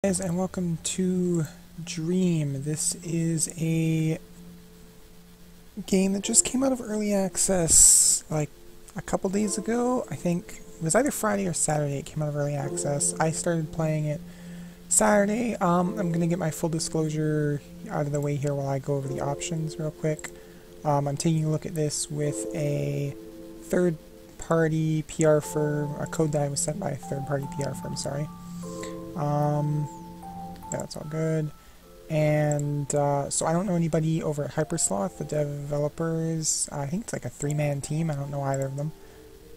Guys, and welcome to Dream. This is a game that just came out of early access like a couple days ago. I think it was either Friday or Saturday it came out of early access. I started playing it Saturday. I'm gonna get my full disclosure out of the way here while I go over the options real quick. I'm taking a look at this with a third-party PR firm, a code that was sent by a third-party PR firm, sorry. Yeah, that's all good. And so I don't know anybody over at Hypersloth, the developers. I think it's like a three-man team. I don't know either of them,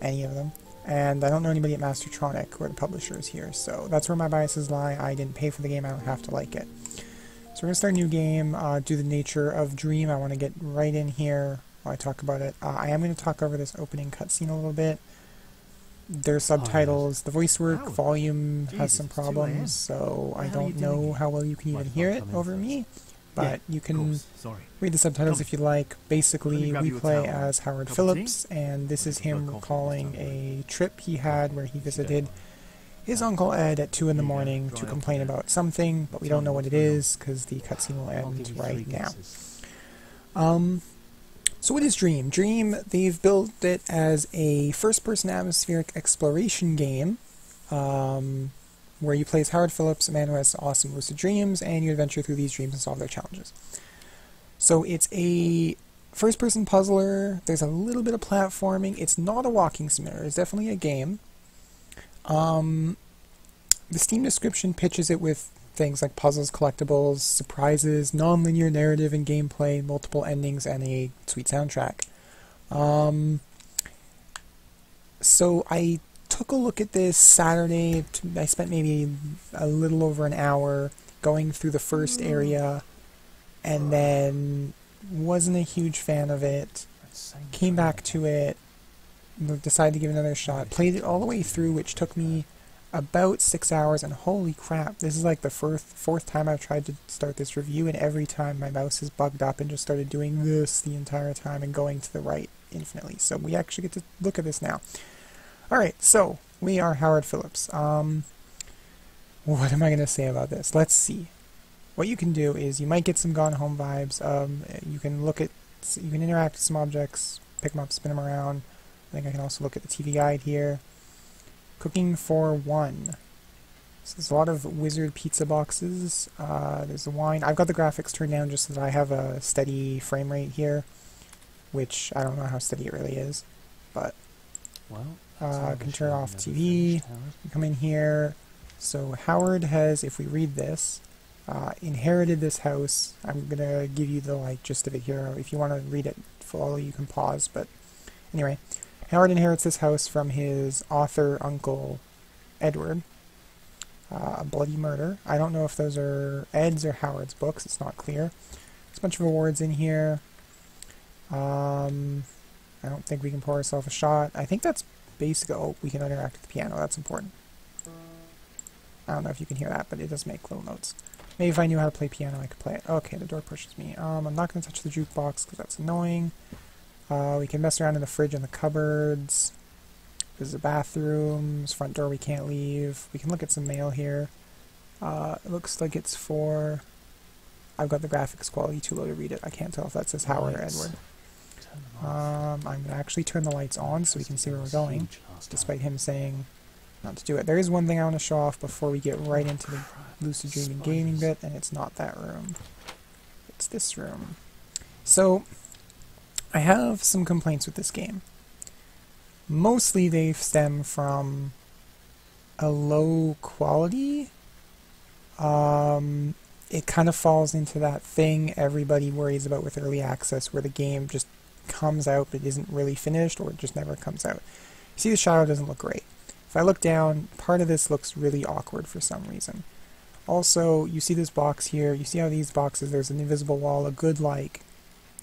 any of them. And I don't know anybody at Mastertronic, who are the publishers here. So that's where my biases lie. I didn't pay for the game. I don't have to like it. So we're going to start a new game, due to the nature of Dream. I want to get right in here while I talk about it. I am going to talk over this opening cutscene a little bit. There's subtitles. The voice work volume has some problems, so I don't know how well you can even hear it over me. But you can read the subtitles if you like. Basically, we play as Howard Phillips, and this is him recalling a trip he had where he visited his Uncle Ed at 2 in the morning to complain about something, but we don't know what it is because the cutscene will end right now. So what is Dream? Dream, they've built it as a first-person atmospheric exploration game where you play as Howard Phillips, a man who has awesome lucid dreams, and you adventure through these dreams and solve their challenges. So it's a first-person puzzler. There's a little bit of platforming. It's not a walking simulator. It's definitely a game. The Steam description pitches it with things like puzzles, collectibles, surprises, non-linear narrative and gameplay, multiple endings, and a sweet soundtrack. So I took a look at this Saturday. I spent maybe a little over an hour going through the first area, and then wasn't a huge fan of it. Came back to it, decided to give it another shot, played it all the way through, which took me about 6 hours, and holy crap, this is like the fourth time I've tried to start this review, and every time my mouse has bugged up and just started doing this the entire time and going to the right infinitely. So we actually get to look at this now. Alright, so we are Howard Phillips. What am I going to say about this? Let's see. What you can do is, you might get some Gone Home vibes. You can interact with some objects, pick them up, spin them around. I think I can also look at the TV guide here. Cooking for one. So there's a lot of wizard pizza boxes. There's the wine. I've got the graphics turned down just so that I have a steady frame rate here, which I don't know how steady it really is, but can turn off TV. You come in here. So Howard has, if we read this, inherited this house. I'm gonna give you the gist of it here. If you want to read it full, you can pause. But anyway. Howard inherits this house from his author uncle, Edward. A bloody murder. I don't know if those are Ed's or Howard's books. It's not clear. There's a bunch of awards in here. I don't think we can pour ourselves a shot. I think that's basically... Oh, we can interact with the piano. That's important. I don't know if you can hear that, but it does make little notes. Maybe if I knew how to play piano, I could play it. Okay, the door pushes me. I'm not going to touch the jukebox because that's annoying. We can mess around in the fridge and the cupboards. There's the bathrooms, front door we can't leave. We can look at some mail here. It looks like it's for... I've got the graphics quality too low to read it. I can't tell if that says Howard or Edward. I'm going to actually turn the lights on so we can see where we're going, despite him saying not to do it. There is one thing I want to show off before we get right into the lucid dreaming gaming bit, and it's not that room. It's this room. So... I have some complaints with this game. Mostly they stem from a low quality. It kind of falls into that thing everybody worries about with early access, where the game just comes out but isn't really finished, or it just never comes out. You see the shadow doesn't look great. If I look down, part of this looks really awkward for some reason. Also, you see this box here, you see how these boxes, there's an invisible wall, a good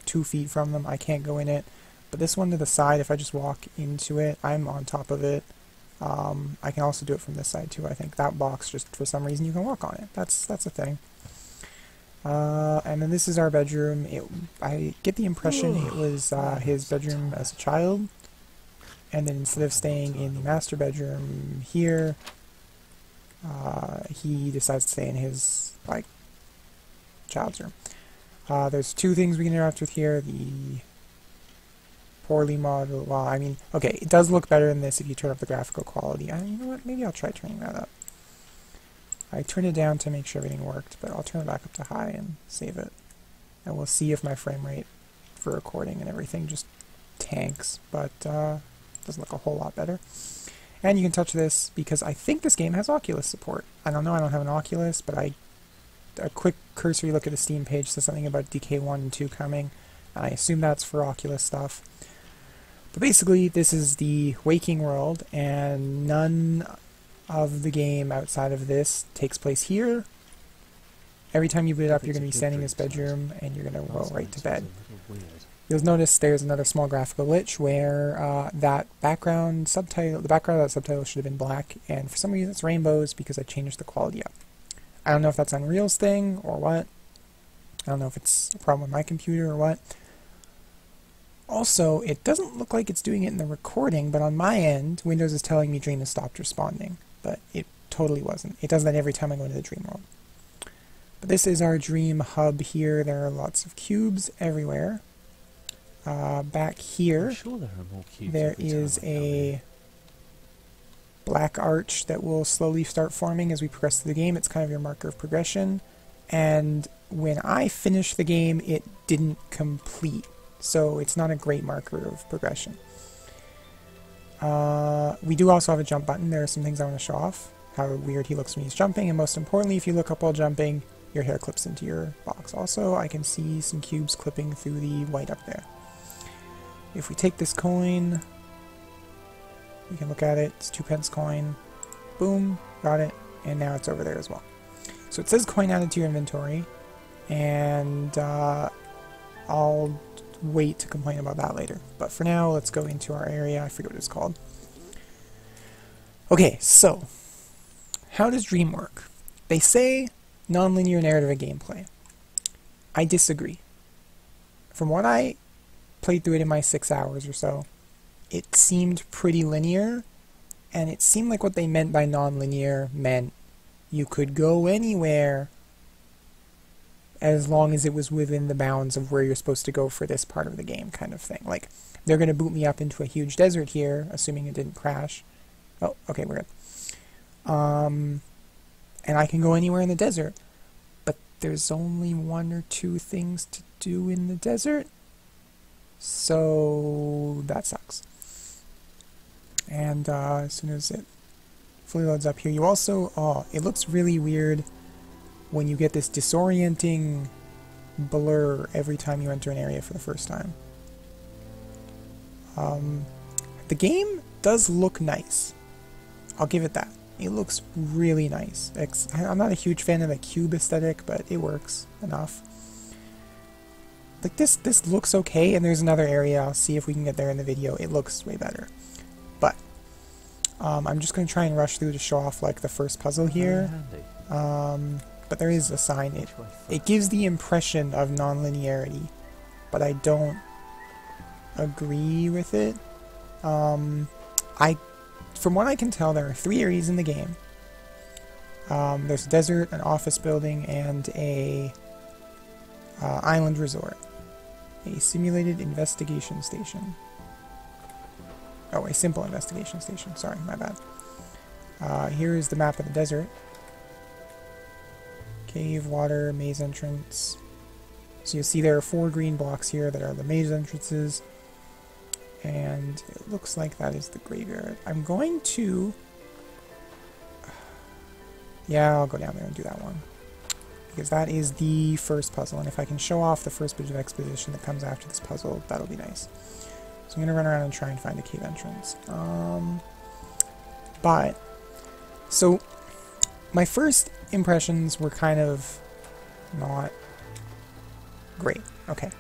2 feet from them. I can't go in it, but this one to the side, if I just walk into it, I'm on top of it. I can also do it from this side too. I think that box, just for some reason you can walk on it. That's a thing. And then this is our bedroom. I get the impression it was his bedroom as a child, and then instead of staying in the master bedroom here, he decides to stay in his, like, child's room. There's two things we can interact with here. The poorly modeled, well, I mean, okay, it does look better than this if you turn up the graphical quality. You know what, maybe I'll try turning that up. I turned it down to make sure everything worked, but I'll turn it back up to high and save it. And we'll see if my frame rate for recording and everything just tanks, but doesn't look a whole lot better. And you can touch this because I think this game has Oculus support. I don't know, I don't have an Oculus, but a quick cursory look at the Steam page says something about DK1 and 2 coming, and I assume that's for Oculus stuff. But basically, this is the waking world, and none of the game outside of this takes place here. Every time you boot it up, you're going to be standing in this bedroom, and you're going to go right to bed. You'll notice there's another small graphical glitch where that background subtitle, the background of that subtitle should have been black, and for some reason it's rainbows because I changed the quality up. I don't know if that's Unreal's thing or what. I don't know if it's a problem with my computer or what. Also, it doesn't look like it's doing it in the recording, but on my end, Windows is telling me Dream has stopped responding, but it totally wasn't. It does that every time I go into the Dream world. But this is our Dream hub here. There are lots of cubes everywhere. Back here, there is a black arch that will slowly start forming as we progress through the game. It's kind of your marker of progression. And when I finished the game, it didn't complete. So it's not a great marker of progression. We do also have a jump button. There are some things I want to show off. How weird he looks when he's jumping. And most importantly, if you look up while jumping, your hair clips into your box. Also, I can see some cubes clipping through the white up there. If we take this coin, you can look at it. It's 2p coin. Boom, got it. And now it's over there as well. So it says coin added to your inventory. And I'll wait to complain about that later. But for now, let's go into our area. I forget what it's called. Okay, so how does Dream work? They say non-linear narrative and gameplay. I disagree. From what I played through it in my 6 hours or so, it seemed pretty linear, and it seemed like what they meant by non-linear meant you could go anywhere as long as it was within the bounds of where you're supposed to go for this part of the game, kind of thing. Like, they're going to boot me up into a huge desert here, assuming it didn't crash. Oh, okay, we're good. And I can go anywhere in the desert, but there's only 1 or 2 things to do in the desert, so that sucks. And as soon as it fully loads up here, you also, it looks really weird when you get this disorienting blur every time you enter an area for the first time. The game does look nice. I'll give it that. It looks really nice. I'm not a huge fan of the cube aesthetic, but it works enough. Like this looks okay, and there's another area. I'll see if we can get there in the video. It looks way better. But I'm just going to try and rush through to show off like the first puzzle here. But there is a sign. It gives the impression of non-linearity, but I don't agree with it. From what I can tell, there are 3 areas in the game. There's a desert, an office building, and a island resort. A simulated investigation station. Oh, a simple investigation station. Sorry, my bad. Here is the map of the desert. Cave, water, maze entrance. So you'll see there are 4 green blocks here that are the maze entrances. And it looks like that is the graveyard. I'm going to... Yeah, I'll go down there and do that one. Because that is the first puzzle, and if I can show off the first bit of exposition that comes after this puzzle, that'll be nice. So I'm going to run around and try and find a cave entrance. So, my first impressions were kind of not great. Okay.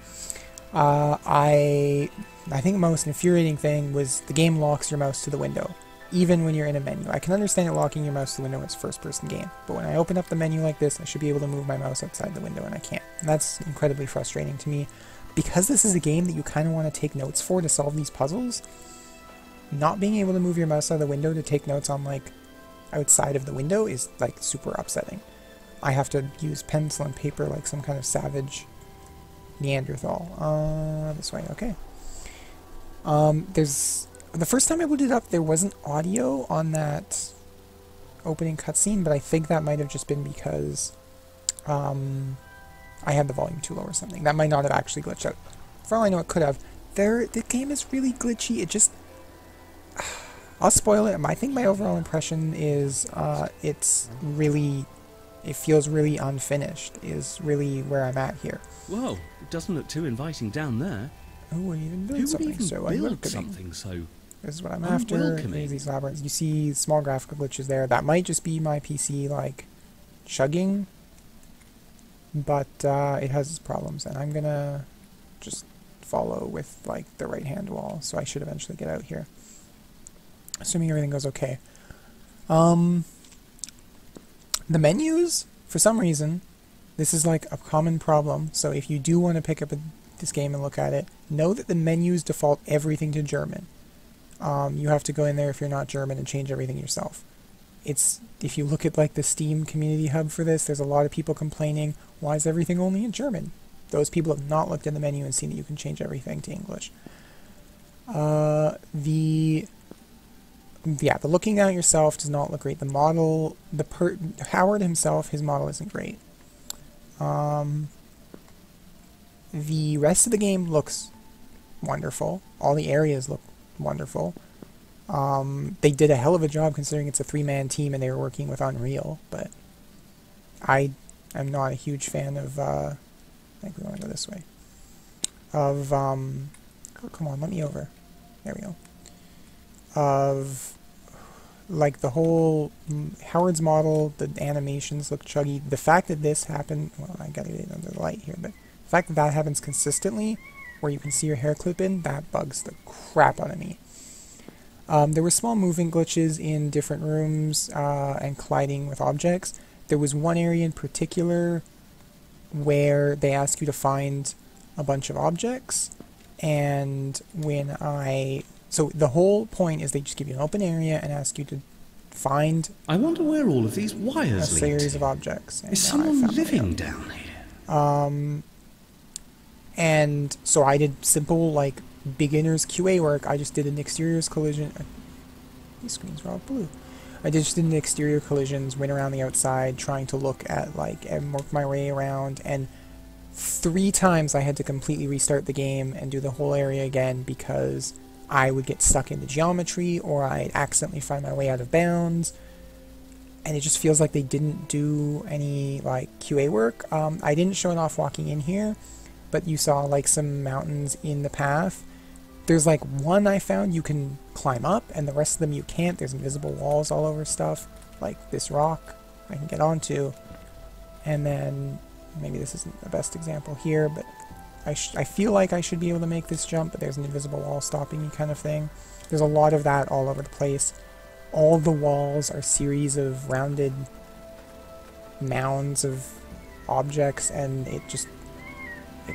I think the most infuriating thing was the game locks your mouse to the window, even when you're in a menu. I can understand it locking your mouse to the window when it's a first-person game, but when I open up the menu like this, I should be able to move my mouse outside the window, and I can't. And that's incredibly frustrating to me. Because this is a game that you kind of want to take notes for to solve these puzzles, not being able to move your mouse out of the window to take notes on, like, outside of the window is like super upsetting. I have to use pencil and paper like some kind of savage Neanderthal. This way, okay. There's the first time I booted up, there wasn't audio on that opening cutscene, but I think that might have just been because I had the volume too low or something. That might not have actually glitched out. For all I know, it could have. The game is really glitchy. It just... I'll spoil it. I think my overall impression is it's really... It feels really unfinished, is really where I'm at here. Whoa, it doesn't look too inviting down there. Oh, we're even building something, so something so this is what I'm after. Here's these labyrinths. You see small graphical glitches there. That might just be my PC, like, chugging. But it has its problems, and I'm gonna just follow with, like, the right-hand wall, so I should eventually get out here. Assuming everything goes okay. The menus, for some reason, this is, like, a common problem, so if you do want to pick up this game and look at it, know that the menus default everything to German. You have to go in there if you're not German and change everything yourself. If you look at like the Steam community hub for this, there's a lot of people complaining, why is everything only in German? Those people have not looked in the menu and seen that you can change everything to English. The looking at yourself does not look great. The model, Howard himself, his model isn't great. The rest of the game looks wonderful. All the areas look wonderful. They did a hell of a job considering it's a 3-man team and they were working with Unreal, but I am not a huge fan of, I think we want to go this way, of, oh, come on, let me over. There we go. Of, like, the whole, Howard's model, the animations look chuggy. The fact that this happened, well, I got it under the light here, but the fact that that happens consistently, where you can see your hair clip in, that bugs the crap out of me. There were small moving glitches in different rooms and colliding with objects. There was one area in particular where they ask you to find a bunch of objects, and so the whole point is they just give you an open area and ask you to find I wonder where all of these wires a series of objects. Is someone living down here? And so I did simple, like, beginner's QA work. I just did an exteriors collision. These screens are all blue. I just did an exterior collisions, went around the outside, trying to look at, like, and work my way around, and 3 times I had to completely restart the game and do the whole area again because I would get stuck in the geometry or I'd accidentally find my way out of bounds. And it just feels like they didn't do any, like, QA work. I didn't show it off walking in here, but you saw, like, some mountains in the path. There's, like, one I found you can climb up, and the rest of them you can't. There's invisible walls all over stuff, like this rock I can get onto. And then, maybe this isn't the best example here, but I feel like I should be able to make this jump, but there's an invisible wall stopping you kind of thing. There's a lot of that all over the place. All the walls are series of rounded mounds of objects, and it's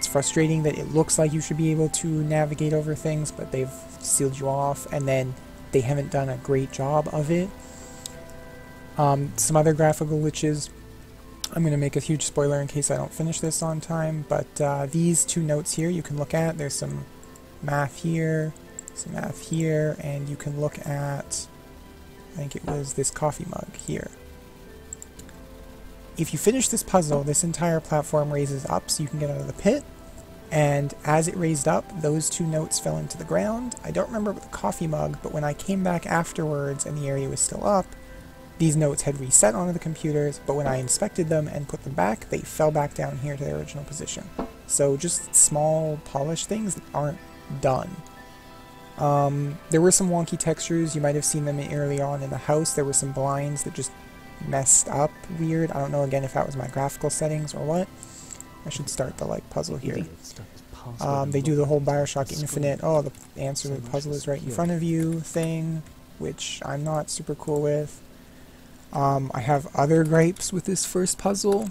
frustrating that it looks like you should be able to navigate over things, but they've sealed you off, and then they haven't done a great job of it. Some other graphical glitches. I'm going to make a huge spoiler in case I don't finish this on time, but these 2 notes here you can look at. There's some math here, and you can look at, I think it was this coffee mug here. If you finish this puzzle, this entire platform raises up so you can get out of the pit, and as it raised up, those 2 notes fell into the ground. I don't remember about the coffee mug, but when I came back afterwards and the area was still up, these notes had reset onto the computers, but when I inspected them and put them back, they fell back down here to their original position. So just small polish things that aren't done. There were some wonky textures. You might have seen them early on in the house. There were some blinds that just messed up weird. I don't know, again, if that was my graphical settings or what. I should start the, like, puzzle here. They do the whole Bioshock Infinite, oh, the answer to the puzzle is right in front of you thing, which I'm not super cool with. I have other gripes with this first puzzle.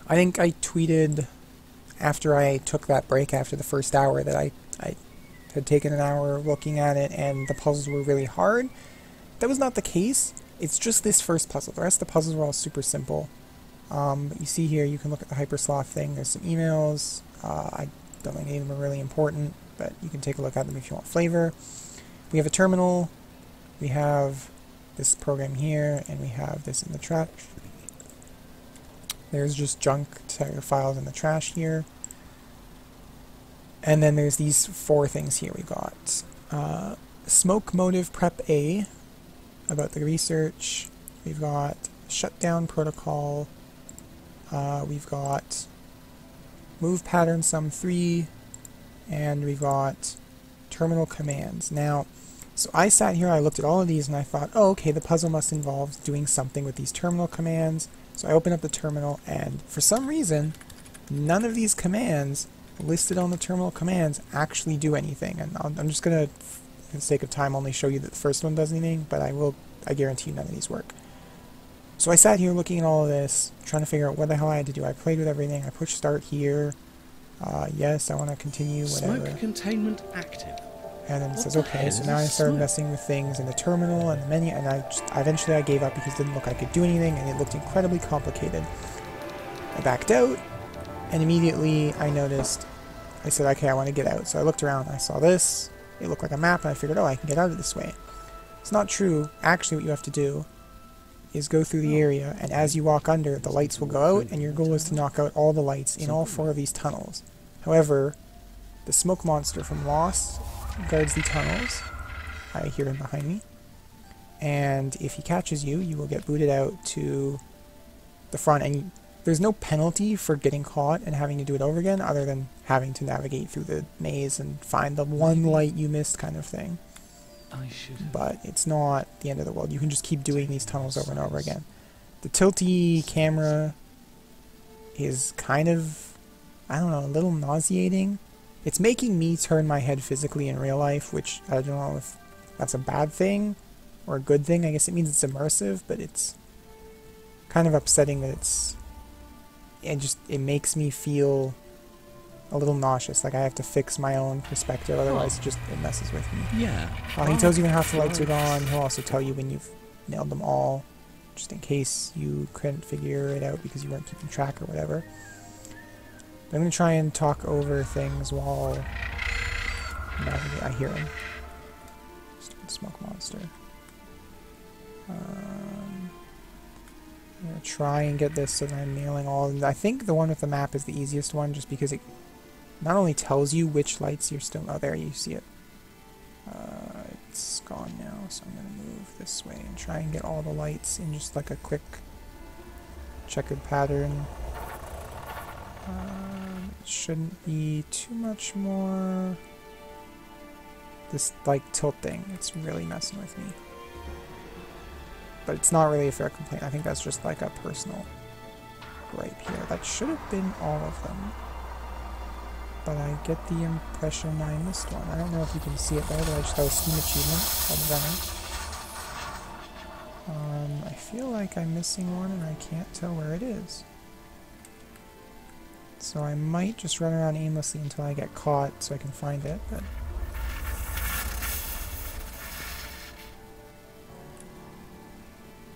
I think I tweeted after I took that break after the first hour that I had taken an hour looking at it and the puzzles were really hard. That was not the case. it's just this first puzzle. The rest of the puzzles are all super simple. But you see here, you can look at the Hypersloth thing. There's some emails. I don't think any of them are really important, but you can take a look at them if you want flavor. We have a terminal. We have this program here, and we have this in the trash. There's just junk files in the trash here. And then there's these 4 things here we got. Smoke Motive Prep A, about the research. We've got Shutdown Protocol. We've got Move Pattern Sum 3. And we've got Terminal Commands. Now, so I sat here, I looked at all of these, and I thought, oh, okay, the puzzle must involve doing something with these terminal commands. So I opened up the terminal, and for some reason, none of these commands listed on the terminal commands actually do anything. And I'm just going to, for the sake of time, only show you that the first one does anything, but I guarantee you none of these work. So I sat here looking at all of this, trying to figure out what the hell I had to do. I played with everything. I pushed start here. Yes, I want to continue, whatever. Smoke containment active. And then it says, okay, so now I started messing with things in the terminal and the menu, and eventually I gave up because it didn't look like I could do anything, and it looked incredibly complicated. I backed out, and immediately I noticed, I said, okay, I want to get out. So I looked around, I saw this, it looked like a map, and I figured, oh, I can get out of this way. It's not true. Actually, what you have to do is go through the area, and as you walk under, the lights will go out, and your goal is to knock out all the lights in all 4 of these tunnels. However, the smoke monster from Lost guards the tunnels. I hear him behind me. And if he catches you, you will get booted out to the front. And there's no penalty for getting caught and having to do it over again, other than having to navigate through the maze and find the one light you missed kind of thing. But it's not the end of the world. You can just keep doing these tunnels over and over again. The tilty camera is kind of, I don't know, a little nauseating. It's making me turn my head physically in real life, which I don't know if that's a bad thing or a good thing. I guess it means it's immersive, but it's kind of upsetting that it makes me feel a little nauseous, like I have to fix my own perspective, otherwise it messes with me. Yeah. He tells you when half the lights are gone. He'll also tell you when you've nailed them all, just in case you couldn't figure it out because you weren't keeping track or whatever. I'm going to try and talk over things while I hear him. Stupid smoke monster. I'm going to try and get this so that I'm nailing all of them. I think the one with the map is the easiest one, just because it not only tells you which lights you're still... Oh, there, you see it. It's gone now, so I'm going to move this way and try and get all the lights in just like a quick checkered pattern. It shouldn't be too much more. This like tilt thing, it's really messing with me. But it's not really a fair complaint. I think that's just like a personal gripe here. That should have been all of them. But I get the impression I missed one. I don't know if you can see it there, but I just got a Steam achievement called Runner. I feel like I'm missing one and I can't tell where it is. So I might just run around aimlessly until I get caught so I can find it, but...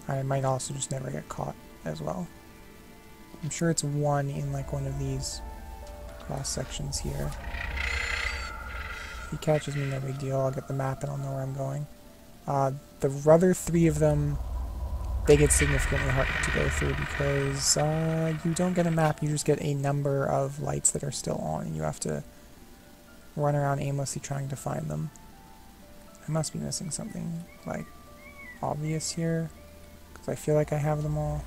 I might also just never get caught as well. I'm sure it's one in like one of these cross sections here. If he catches me, no big deal. I'll get the map and I'll know where I'm going. The other 3 of them, they get significantly harder to go through because you don't get a map, you just get a number of lights that are still on and you have to run around aimlessly trying to find them. I must be missing something like obvious here because I feel like I have them all.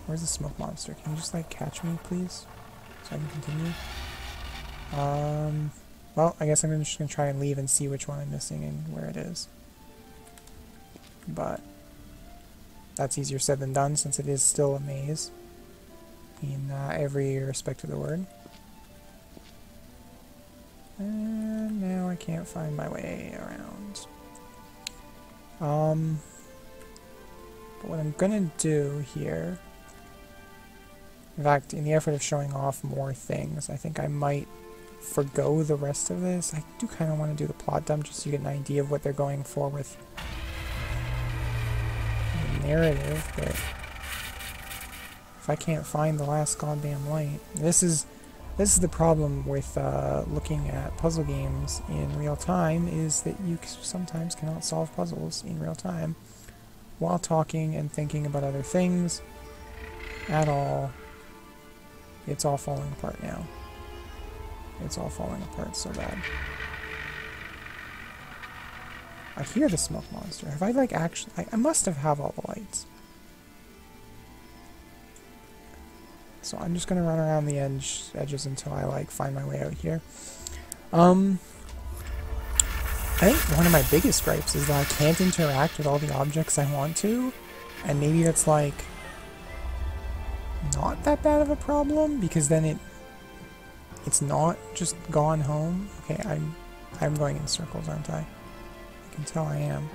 Where's the smoke monster? Can you just like catch me please so I can continue? Well, I guess I'm just going to try and leave and see which one I'm missing and where it is. But that's easier said than done since it is still a maze in every respect of the word. And now I can't find my way around. But what I'm gonna do here, in fact, in the effort of showing off more things, I think I might forgo the rest of this. I do kind of want to do the plot dump just so you get an idea of what they're going for with the narrative, but if I can't find the last goddamn light... This is the problem with looking at puzzle games in real time, is that you sometimes cannot solve puzzles in real time while talking and thinking about other things at all. It's all falling apart now. It's all falling apart so bad. I hear the smoke monster. Have I, like, actually... I must have all the lights. So I'm just gonna run around the edges until I, like, find my way out here. I think one of my biggest gripes is that I can't interact with all the objects I want to. And maybe that's, like, not that bad of a problem, because then it's not just gone home. Okay, I'm going in circles, aren't I? I can tell I am.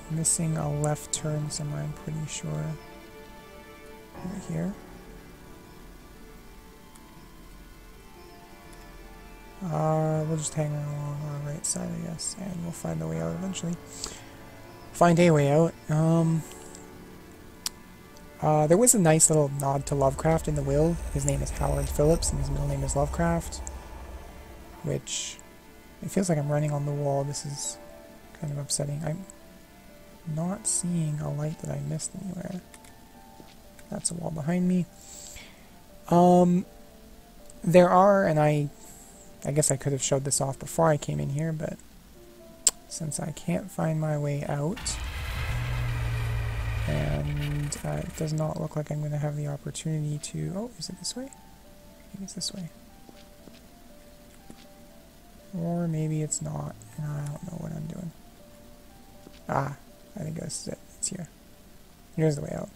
Missing a left turn somewhere, I'm pretty sure. Right here. We'll just hang along on the right side, I guess, and we'll find the way out eventually. Find a way out. There was a nice little nod to Lovecraft in the will. His name is Howard Phillips, and his middle name is Lovecraft. Which, it feels like I'm running on the wall. This is kind of upsetting. I'm not seeing a light that I missed anywhere. That's a wall behind me. There are, and I guess I could have showed this off before I came in here, but since I can't find my way out, and it does not look like I'm going to have the opportunity to... Oh, is it this way? Maybe it's this way. Or maybe it's not, and I don't know what I'm doing. Ah, I think this is it. It's here. Here's the way out.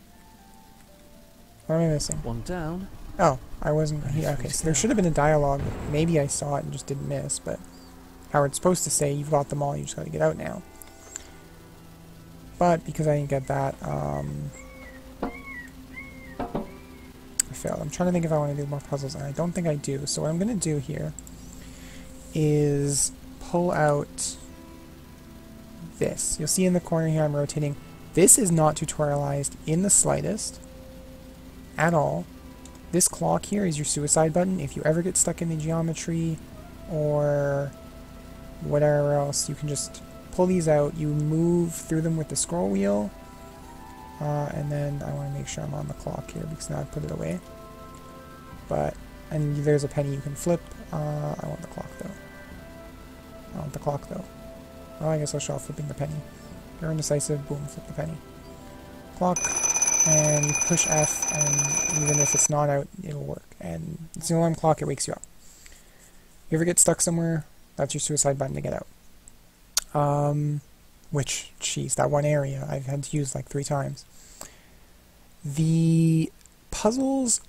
What am I missing? One down. Oh, I wasn't here. Okay, so there should have been a dialogue. Maybe I saw it and just didn't miss, but Howard's supposed to say, you've got them all, you just gotta get out now. But because I didn't get that, I failed. I'm trying to think if I want to do more puzzles, and I don't think I do. So what I'm going to do here is pull out this. You'll see in the corner here I'm rotating. This is not tutorialized in the slightest at all. This clock here is your suicide button. If you ever get stuck in the geometry or whatever else, you can just pull these out. You move through them with the scroll wheel. And then I want to make sure I'm on the clock here because now I put it away. And there's a penny you can flip. I want the clock though. I want the clock though. Well, I guess I'll show off flipping the penny. You're indecisive, boom, flip the penny. Clock, and you push F, and even if it's not out, it'll work. And it's an alarm clock, it wakes you up. You ever get stuck somewhere, that's your suicide button to get out. Which, jeez, that one area I've had to use like 3 times. The puzzles,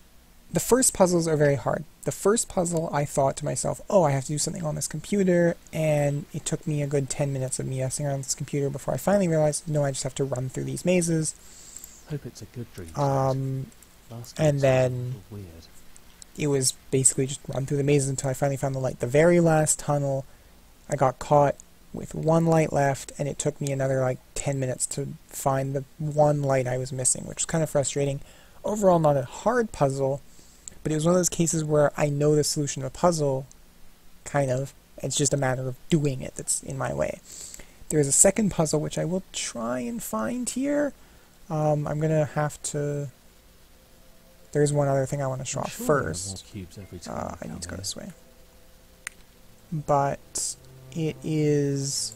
the first puzzles are very hard. The first puzzle, I thought to myself, oh, I have to do something on this computer, and it took me a good 10 minutes of me messing around this computer before I finally realized, no, I just have to run through these mazes. Hope it's a good dream. And then weird. It was basically just run through the mazes until I finally found the light. The very last tunnel, I got caught with 1 light left, and it took me another like 10 minutes to find the 1 light I was missing, which was kind of frustrating. Overall, not a hard puzzle, but it was one of those cases where I know the solution to a puzzle, kind of. It's just a matter of doing it that's in my way. There's a second puzzle, which I will try and find here. I'm going to have to... There's one other thing I want to show off first. I need to go this way. But it is...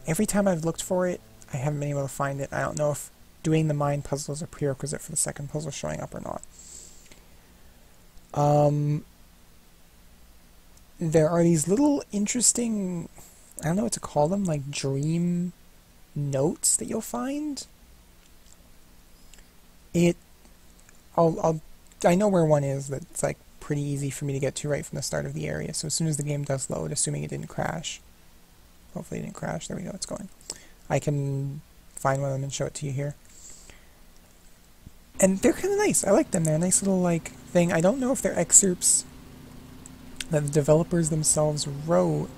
Every time I've looked for it, I haven't been able to find it. I don't know if doing the mind puzzle is a prerequisite for the second puzzle showing up or not. There are these little interesting... I don't know what to call them, like dream notes that you'll find. I know where one is that's like pretty easy for me to get to right from the start of the area. So as soon as the game does load, assuming it didn't crash, hopefully it didn't crash. There we go, it's going. I can find one of them and show it to you here. And they're kind of nice. I like them. They're a nice little, like, thing. I don't know if they're excerpts that the developers themselves wrote.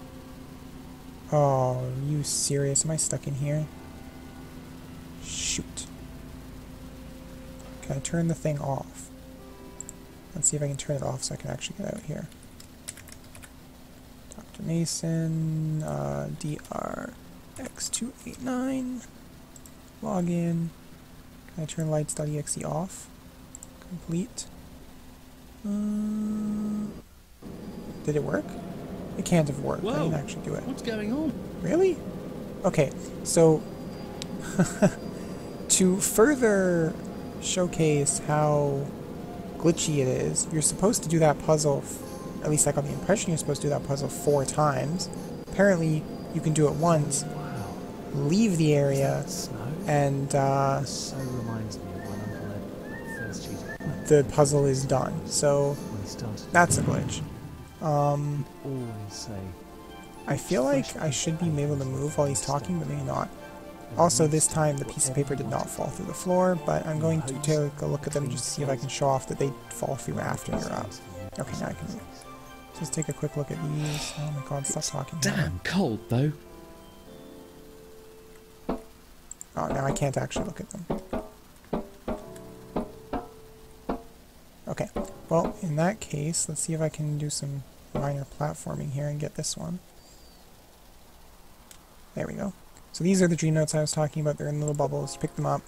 Oh, are you serious? Am I stuck in here? Shoot. Can I turn the thing off? Let's see if I can turn it off so I can actually get out here. Dr. Mason, DRX289, login. Can I turn lights.exe off? Complete. Did it work? It can't have worked. Whoa. I didn't actually do it. What's going on? Really? Okay, so to further showcase how glitchy it is, you're supposed to do that puzzle, at least I got the impression you're supposed to do that puzzle 4 times. Apparently, you can do it once, Wow. leave the area, Snow? and This so reminds me of when Uncle Ed first cheated the puzzle is done. So when he started. that's a glitch. Always say. I feel like I should be able to move while he's talking, but maybe not. Also, this time the piece of paper did not fall through the floor, but I'm going to take a look at them just to see if I can show off that they fall through after you're up. Okay, now I can move. Just take a quick look at these. Oh my god, stop talking. Damn cold though. Oh, now I can't actually look at them. Okay, well, in that case, let's see if I can do some minor platforming here and get this one. There we go. So these are the dream notes I was talking about. They're in little bubbles. Pick them up.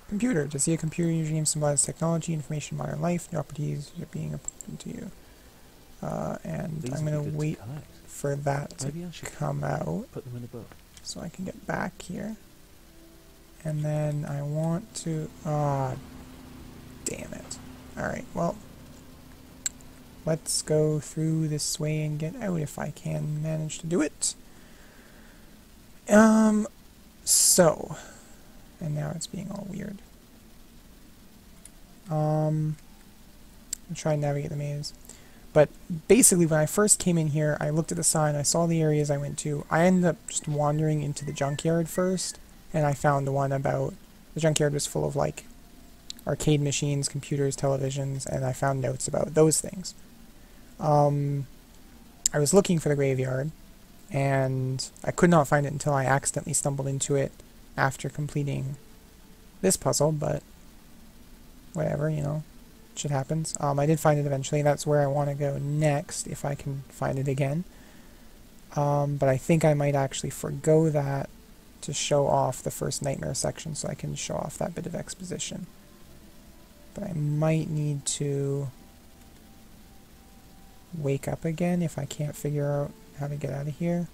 Computer. To see a computer, your dream symbolizes technology, information, modern life. New opportunities are being opened to you. And These I'm would going be to good wait collect. for that to Maybe I should come out Put them in a book. so I can get back here. And then I want to... Ah, damn it. Alright, well, let's go through this way and get out if I can manage to do it. So, and now it's being all weird. I'm trying to navigate the maze. But basically, when I first came in here, I looked at the sign, I saw the areas I went to. I ended up just wandering into the junkyard first, and I found the one about... The junkyard was full of, like, arcade machines, computers, televisions, and I found notes about those things. I was looking for the graveyard, and I could not find it until I accidentally stumbled into it after completing this puzzle, but whatever, you know, shit happens. I did find it eventually. That's where I want to go next, if I can find it again. But I think I might actually forgo that to show off the first nightmare section, so I can show off that bit of exposition. But I might need to wake up again if I can't figure out how to get out of here.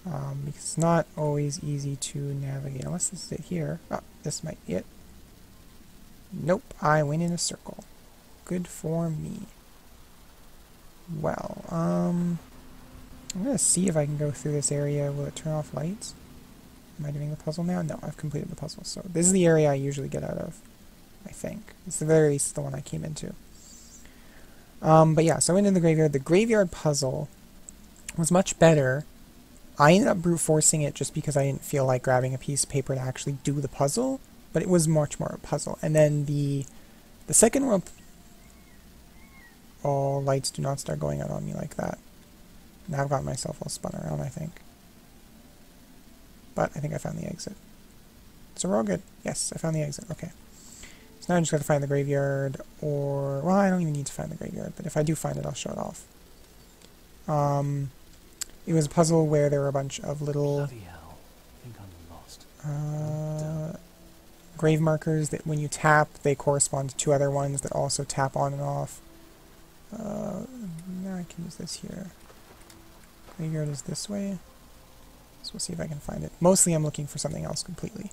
Because it's not always easy to navigate, unless this is it here. Oh, this might be it. Nope, I went in a circle. Good for me. Well, I'm gonna see if I can go through this area. Will it turn off lights? Am I doing the puzzle now? No, I've completed the puzzle. So this is the area I usually get out of, I think. It's the very least the one I came into. But yeah, so I went in the graveyard. The graveyard puzzle was much better. I ended up brute forcing it just because I didn't feel like grabbing a piece of paper to actually do the puzzle, but it was much more a puzzle. And then the second world... Oh, lights do not start going out on me like that. Now I've got myself all spun around, I think. But I think I found the exit. So we're all good. Yes, I found the exit. Okay. So now I just got to find the graveyard, or... Well, I don't even need to find the graveyard, but if I do find it, I'll show it off. It was a puzzle where there were a bunch of little... Bloody hell. I think I'm lost. Grave markers that when you tap, they correspond to 2 other ones that also tap on and off. Now I can use this here. Graveyard is this way. So we'll see if I can find it. Mostly I'm looking for something else completely.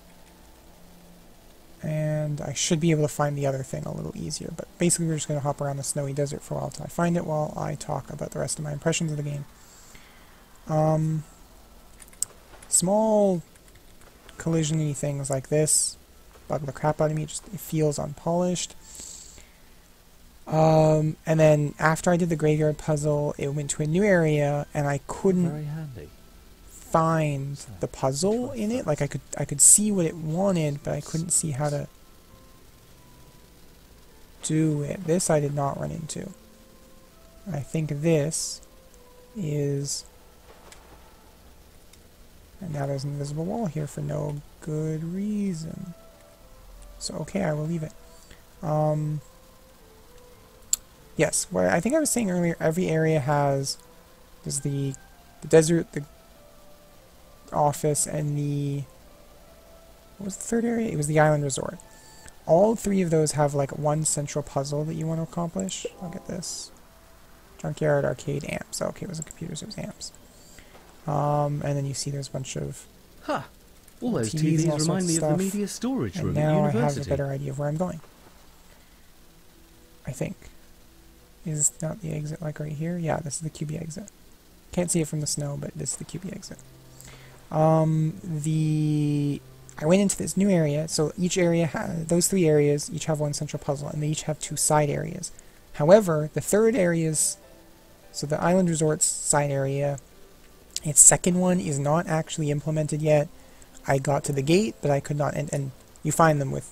And I should be able to find the other thing a little easier. But basically we're just going to hop around the snowy desert for a while until I find it while I talk about the rest of my impressions of the game. Small collision-y things like this bug the crap out of me. It feels unpolished. And then after I did the graveyard puzzle, it went to a new area, and I couldn't Very handy. find the puzzle in it. Like I could see what it wanted, but I couldn't see how to do it. This I did not run into. I think this is... And now there's an invisible wall here for no good reason. So, okay, I will leave it. Yes, what I think I was saying earlier, every area has... There's the desert, the office, and the... What was the third area? It was the island resort. All three of those have like one central puzzle that you want to accomplish. I'll get this. Junkyard, arcade, amps. Oh, okay, it wasn't computers, it was amps. And then you see there's a bunch of... Huh. All those TVs TVs remind me of the media storage room at now university. I have a better idea of where I'm going. I think. Is not the exit like right here? Yeah, this is the QB exit. Can't see it from the snow, but this is the QB exit. I went into this new area, so each area those three areas each have one central puzzle, and they each have two side areas. However, the third area's, so the Island Resort's side area, its second one is not actually implemented yet. I got to the gate, but I could not, and you find them with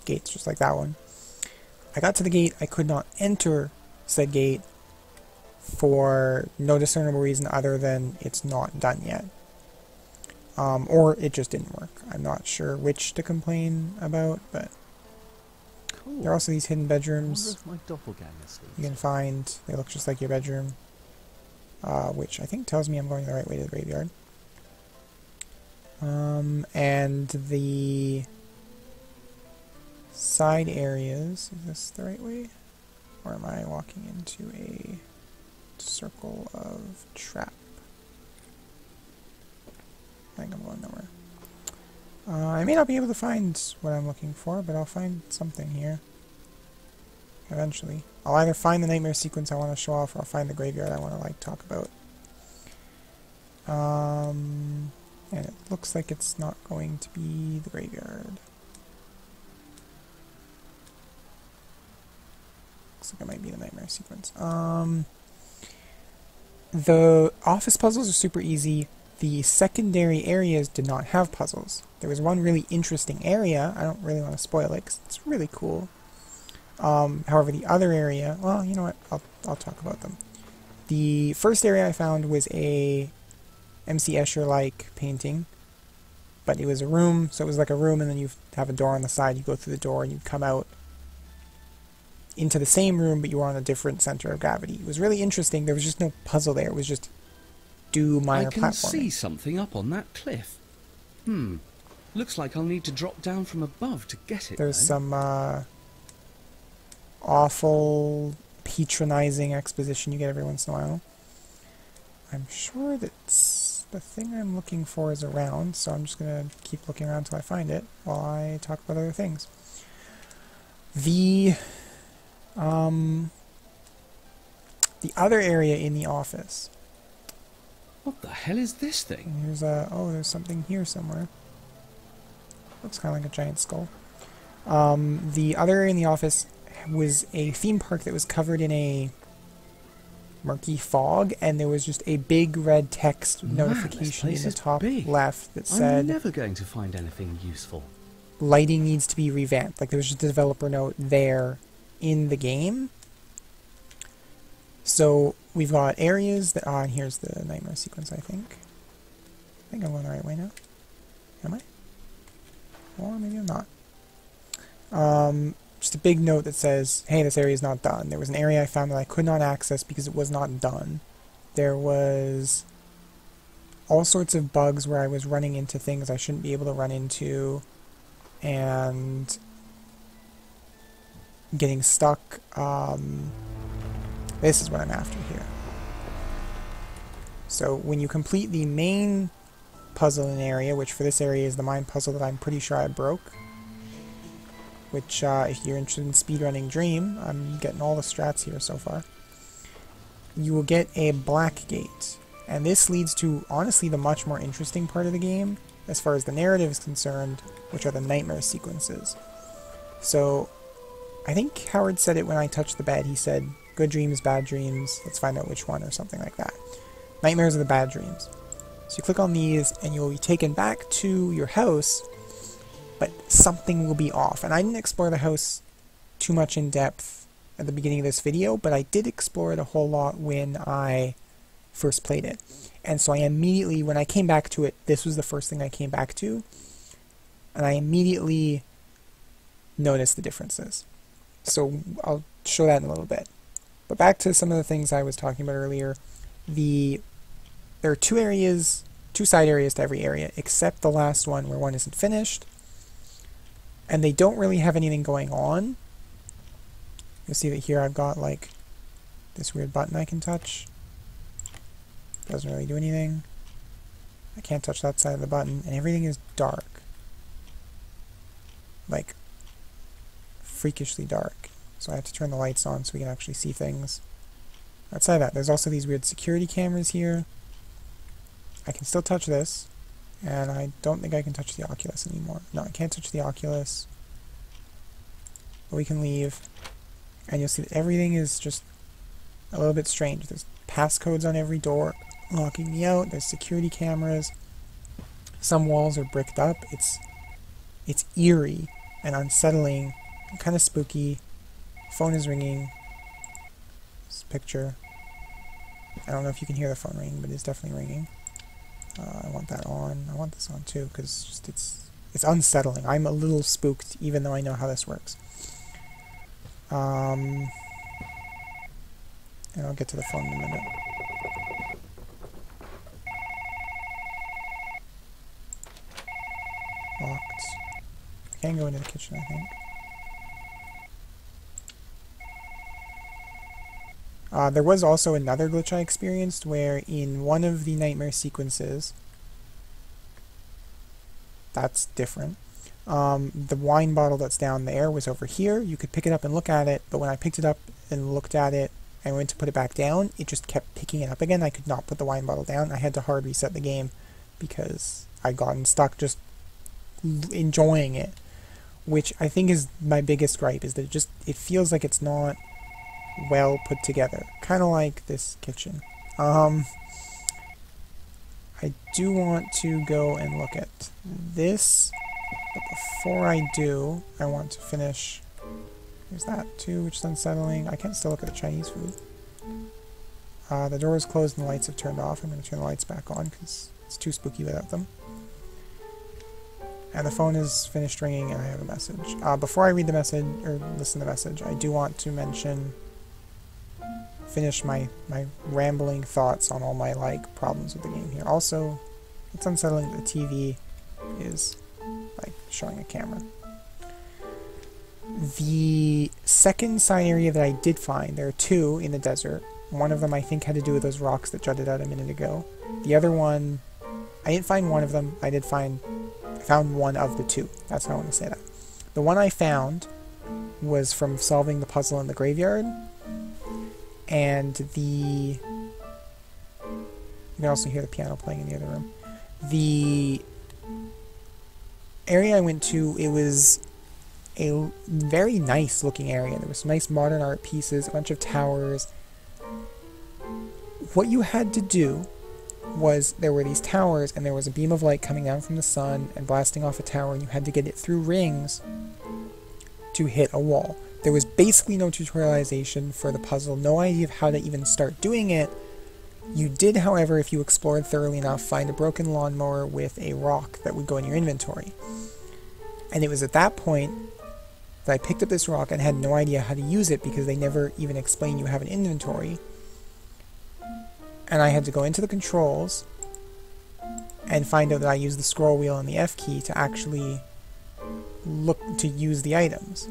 gates just like that one. I got to the gate, I could not enter said gate for no discernible reason other than it's not done yet. Or it just didn't work. I'm not sure which to complain about, but Cool. there are also these hidden I wonder bedrooms if my doppelganger sleeps. you can find. They look just like your bedroom, which I think tells me I'm going the right way to the graveyard. And the side areas, is this the right way? Or am I walking into a circle of trap? I think I'm going nowhere. I may not be able to find what I'm looking for, but I'll find something here. Eventually. I'll either find the nightmare sequence I want to show off, or I'll find the graveyard I want to, like, talk about. And it looks like it's not going to be the graveyard. Looks like it might be the nightmare sequence. The office puzzles are super easy. The secondary areas did not have puzzles. There was one really interesting area. I don't really want to spoil it because it's really cool. However, the other area... Well, you know what? I'll talk about them. The first area I found was a MC Escher-like painting. But it was a room, so it was like a room, and then you have a door on the side. You go through the door, and you come out into the same room, but you were on a different center of gravity. It was really interesting. There was just no puzzle there. It was just do minor platforming. I can see something up on that cliff. Looks like I'll need to drop down from above to get it. There's some awful, patronizing exposition you get every once in a while. I'm sure that the thing I'm looking for is around, so I'm just going to keep looking around until I find it while I talk about other things. The other area in the office. What the hell is this thing? Here's there's something here somewhere. Looks kind of like a giant skull. The other area in the office was a theme park that was covered in a murky fog, and there was just a big red text notification in the top left that said, I'm never going to find anything useful. Lighting needs to be revamped. Like, there was just a developer note there in the game. So we've got areas that... and here's the nightmare sequence, I think. I think I'm going the right way now. Am I? Or maybe I'm not. Just a big note that says, hey, this area is not done. There was an area I found that I could not access because it was not done. There was all sorts of bugs where I was running into things I shouldn't be able to run into, and getting stuck. This is what I'm after here. So when you complete the main puzzle in an area, which for this area is the mine puzzle that I'm pretty sure I broke, which if you're interested in speedrunning Dream, I'm getting all the strats here so far, you will get a black gate. And this leads to, honestly, the much more interesting part of the game, as far as the narrative is concerned, which are the nightmare sequences. So, I think Howard said it when I touched the bed. He said, good dreams, bad dreams, let's find out which one, or something like that. Nightmares are the bad dreams. So you click on these, and you'll be taken back to your house, but something will be off. And I didn't explore the house too much in depth at the beginning of this video, but I did explore it a whole lot when I first played it. And so I immediately, when I came back to it, this was the first thing I came back to, and I immediately noticed the differences. So I'll show that in a little bit. But back to some of the things I was talking about earlier. There are two side areas to every area, except the last one where one isn't finished. And they don't really have anything going on. You'll see that here I've got like this weird button I can touch. Doesn't really do anything. I can't touch that side of the button, and everything is dark. Like, freakishly dark. So I have to turn the lights on so we can actually see things. Outside of that, there's also these weird security cameras here. I can still touch this, and I don't think I can touch the Oculus anymore. No, I can't touch the Oculus. But we can leave, and you'll see that everything is just a little bit strange. There's passcodes on every door locking me out. There's security cameras. Some walls are bricked up. It's eerie and unsettling, and kind of spooky. Phone is ringing. This picture. I don't know if you can hear the phone ringing, but it's definitely ringing. I want that on. I want this on too, because it's unsettling. I'm a little spooked, even though I know how this works. And I'll get to the phone in a minute. Locked. I can go into the kitchen, I think. There was also another glitch I experienced where in one of the nightmare sequences, that's different, the wine bottle that's down there was over here. You could pick it up and look at it, but when I picked it up and looked at it and went to put it back down, it just kept picking it up again. I could not put the wine bottle down. I had to hard reset the game because I'd gotten stuck just enjoying it, which I think is my biggest gripe, is that it feels like it's not well put together, kind of like this kitchen. I do want to go and look at this, but before I do, I want to finish. There's that too, which is unsettling. I can still look at the Chinese food. The door is closed and the lights have turned off. I'm going to turn the lights back on because it's too spooky without them. And the phone is finished ringing and I have a message. Before I read the message, or listen to the message, I do want to finish my rambling thoughts on all my problems with the game here. Also, it's unsettling that the TV is like showing a camera. The second side area that I did find, there are two in the desert. One of them I think had to do with those rocks that jutted out a minute ago. The other one, I didn't find one of them. I found one of the two. That's how I want to say that. The one I found was from solving the puzzle in the graveyard. And you can also hear the piano playing in the other room. The area I went to, it was a very nice looking area. There was some nice modern art pieces, a bunch of towers. What you had to do was, there were these towers and there was a beam of light coming down from the sun and blasting off a tower, and you had to get it through rings to hit a wall. There was basically no tutorialization for the puzzle, no idea of how to even start doing it. You did, however, if you explored thoroughly enough, find a broken lawnmower with a rock that would go in your inventory. And it was at that point that I picked up this rock and had no idea how to use it because they never even explain you have an inventory. And I had to go into the controls and find out that I used the scroll wheel and the F key to actually look to use the items.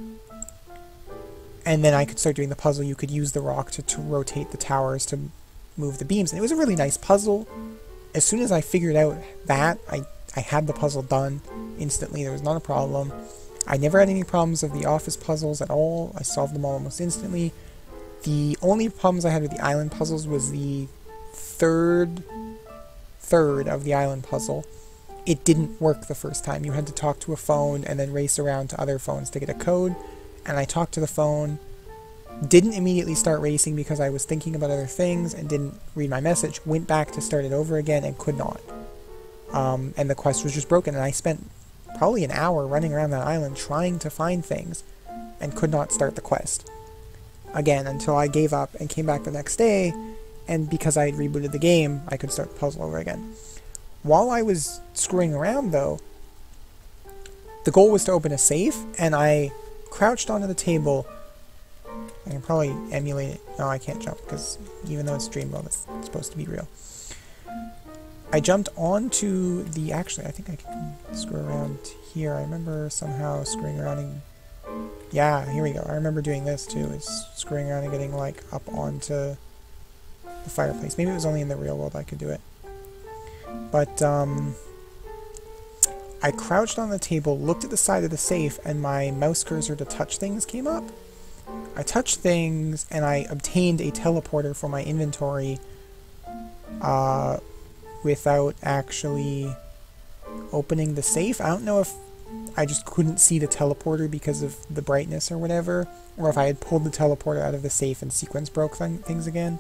And then I could start doing the puzzle. You could use the rock to rotate the towers to move the beams. And it was a really nice puzzle. As soon as I figured out that, I had the puzzle done instantly. There was not a problem. I never had any problems with the office puzzles at all. I solved them all almost instantly. The only problems I had with the island puzzles was the third of the island puzzle. It didn't work the first time. You had to talk to a phone and then race around to other phones to get a code. And I talked to the phone, didn't immediately start racing because I was thinking about other things and didn't read my message, went back to start it over again and could not. And the quest was just broken, and I spent probably an hour running around that island trying to find things and could not start the quest again until I gave up and came back the next day, and because I had rebooted the game, I could start the puzzle over again. While I was screwing around, though, the goal was to open a safe, and I crouched onto the table. I can probably emulate it. No, I can't jump, because even though it's dream mode, it's supposed to be real. I jumped onto the... Actually, I think I can screw around here. I remember somehow screwing around and... Yeah, here we go. I remember doing this, too, is screwing around and getting, like, up onto the fireplace. Maybe it was only in the real world I could do it. But, I crouched on the table, looked at the side of the safe, and my mouse cursor to touch things came up. I touched things, and I obtained a teleporter for my inventory, without actually opening the safe. I don't know if I just couldn't see the teleporter because of the brightness or whatever, or if I had pulled the teleporter out of the safe and sequence broke things again.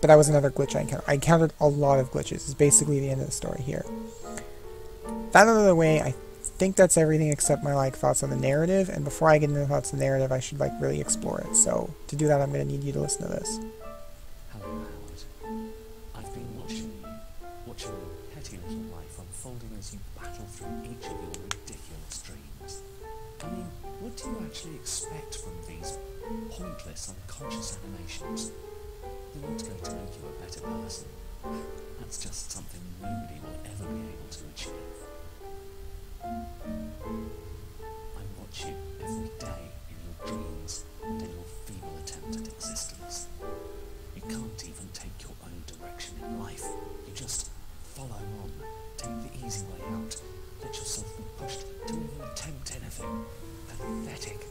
But that was another glitch I encountered. I encountered a lot of glitches. It's basically the end of the story here. That out of the way, I think that's everything except my thoughts on the narrative, and before I get into the thoughts on the narrative, I should really explore it. So to do that, I'm going to need you to listen to this. Hello, Howard. I've been watching your petty little life unfolding as you battle through each of your ridiculous dreams. I mean, what do you actually expect from these pointless, unconscious animations? They're not going to make you a better person. That's just something nobody will ever be able to achieve. I watch you every day in your dreams and in your feeble attempt at existence. You can't even take your own direction in life. You just follow on, take the easy way out, let yourself be pushed to even attempt anything. Pathetic.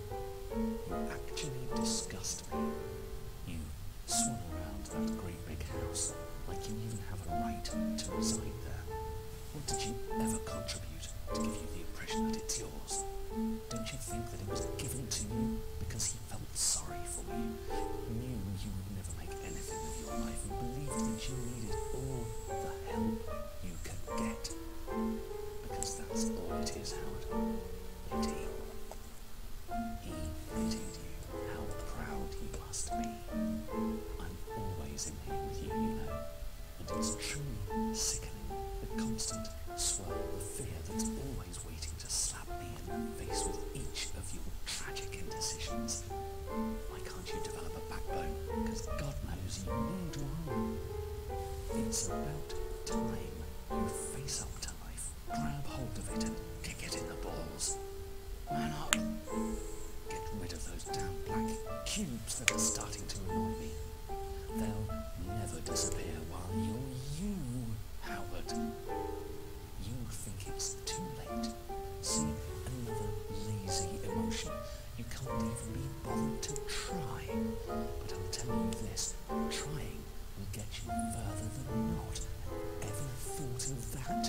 You actually disgust me. You swan around that great big house like you even have a right to reside there. What did you ever contribute to give you the impression that it's yours? Don't you think that it was given to you because he felt sorry for you, knew you would never make anything of your life, and believed that you needed all the help you could get? Because that's all it is, Howard. Pity. He pitied you. How proud he must be. I'm always in here with you, you know. And it's truly sickening, the constant swirl of fear that's always waiting to slap me in the face with each of your tragic indecisions. Why can't you develop a backbone? Because God knows you need one. It's about time you face up to life, grab hold of it and kick it in the balls. Man up. Get rid of those damn black cubes that are starting to annoy me. They'll never disappear while you're you, Howard. You think it's too late. See, another lazy emotion. You can't even be bothered to try. But I'll tell you this, trying will get you further than not. Ever thought of that?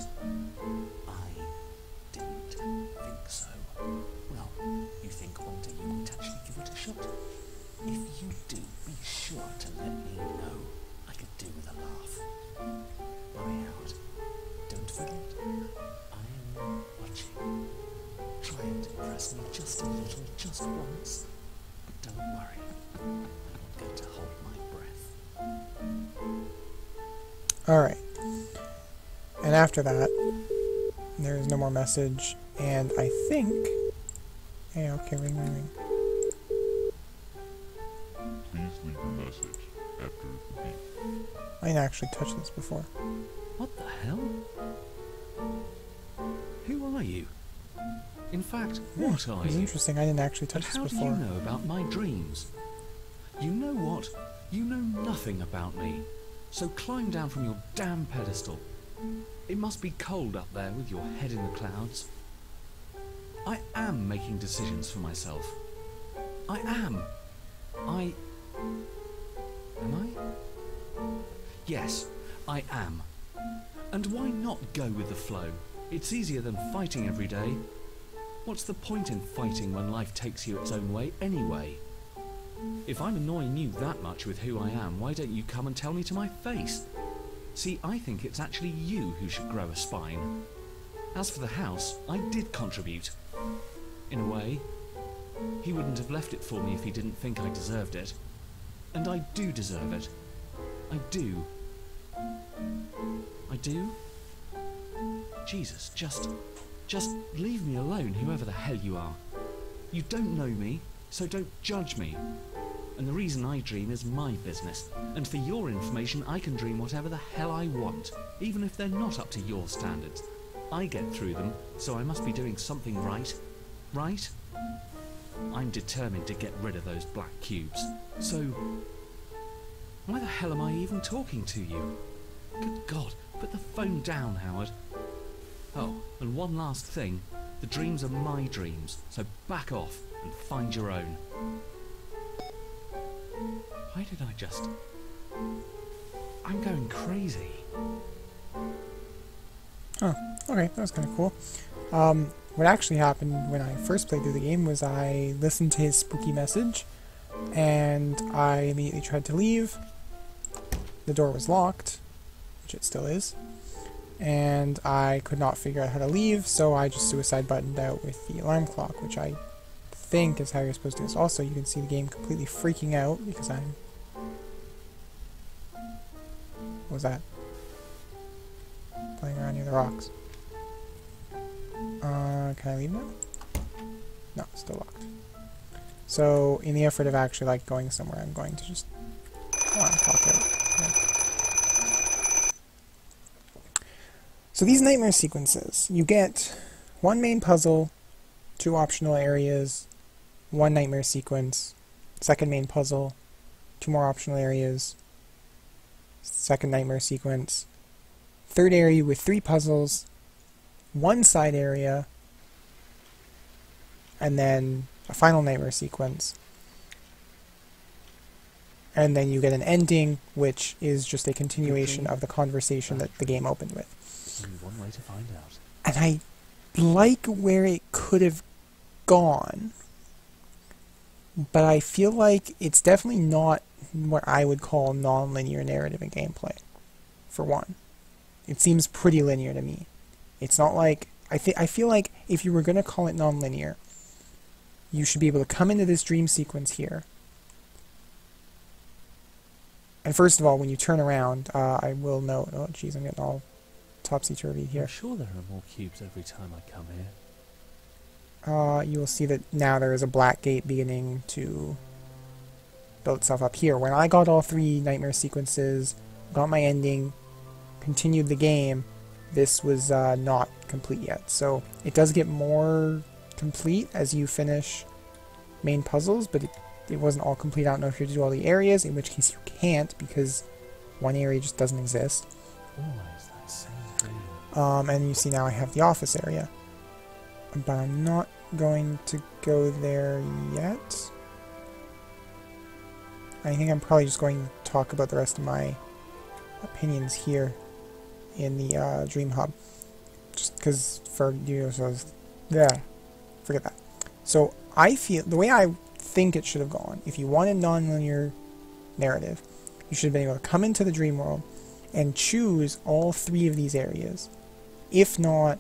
I didn't think so. Well, you think one day you might actually give it a shot? If you do, be sure to let me know. I could do with a laugh. Worry, Howard. Don't forget, I am watching. Try and impress me just a little, just once. But don't worry, I'm not going to hold my breath. Alright. And after that, there is no more message, and I think... Hey, okay, ring, ring, ring. Please leave a message after the beep. I didn't actually touch this before. What the hell? Who are you? In fact, what are It's you? interesting, I didn't actually touch And this how do before. you know about my dreams? You know what? You know nothing about me. So climb down from your damn pedestal. It must be cold up there with your head in the clouds. I am making decisions for myself. I am. Am I? Yes, I am. And why not go with the flow? It's easier than fighting every day. What's the point in fighting when life takes you its own way anyway? If I'm annoying you that much with who I am, why don't you come and tell me to my face? See, I think it's actually you who should grow a spine. As for the house, I did contribute. In a way. He wouldn't have left it for me if he didn't think I deserved it. And I do deserve it. I do. I do? Jesus, just leave me alone, whoever the hell you are. You don't know me, so don't judge me. And the reason I dream is my business. And for your information, I can dream whatever the hell I want, even if they're not up to your standards. I get through them, so I must be doing something right. Right? I'm determined to get rid of those black cubes. So, why the hell am I even talking to you? Good God, put the phone down, Howard. Oh, and one last thing. The dreams are my dreams, so back off and find your own. Why did I just... I'm going crazy. Oh, okay, that was kind of cool. What actually happened when I first played through the game was I listened to his spooky message, and I immediately tried to leave. The door was locked, which it still is, and I could not figure out how to leave, so I just suicide buttoned out with the alarm clock, which I think is how you're supposed to do this. Also, you can see the game completely freaking out because I'm... What was that? Playing around near the rocks. Can I leave now? No, it's still locked. So, in the effort of actually like going somewhere, I'm going to just pop out. Yeah. So these nightmare sequences, you get one main puzzle, 2 optional areas, 1 nightmare sequence, second main puzzle, 2 more optional areas, second nightmare sequence, third area with 3 puzzles, 1 side area, and then a final nightmare sequence. And then you get an ending, which is just a continuation of the conversation that the game opened with. Only one way to find out. And I like where it could have gone, but I feel like it's definitely not what I would call non-linear narrative in gameplay, for one. It seems pretty linear to me. It's not like... I feel like if you were going to call it non-linear, you should be able to come into this dream sequence here. And first of all, when you turn around, I will note... Oh, jeez, I'm getting all topsy-turvy here. I'm sure there are more cubes every time I come here. You will see that now there is a black gate beginning to build itself up here. When I got all 3 nightmare sequences, got my ending, continued the game, this was not complete yet. So it does get more complete as you finish main puzzles, but it wasn't all complete. I don't know if you have to do all the areas, in which case you can't, because one area just doesn't exist. Always that same dream. And you see now I have the office area. But I'm not going to go there yet. I think I'm probably just going to talk about the rest of my opinions here in the Dream Hub. Just because for you, so yeah, forget that. So I feel, the way I think it should have gone, if you wanted non-linear narrative, you should have been able to come into the dream world and choose all 3 of these areas. If not,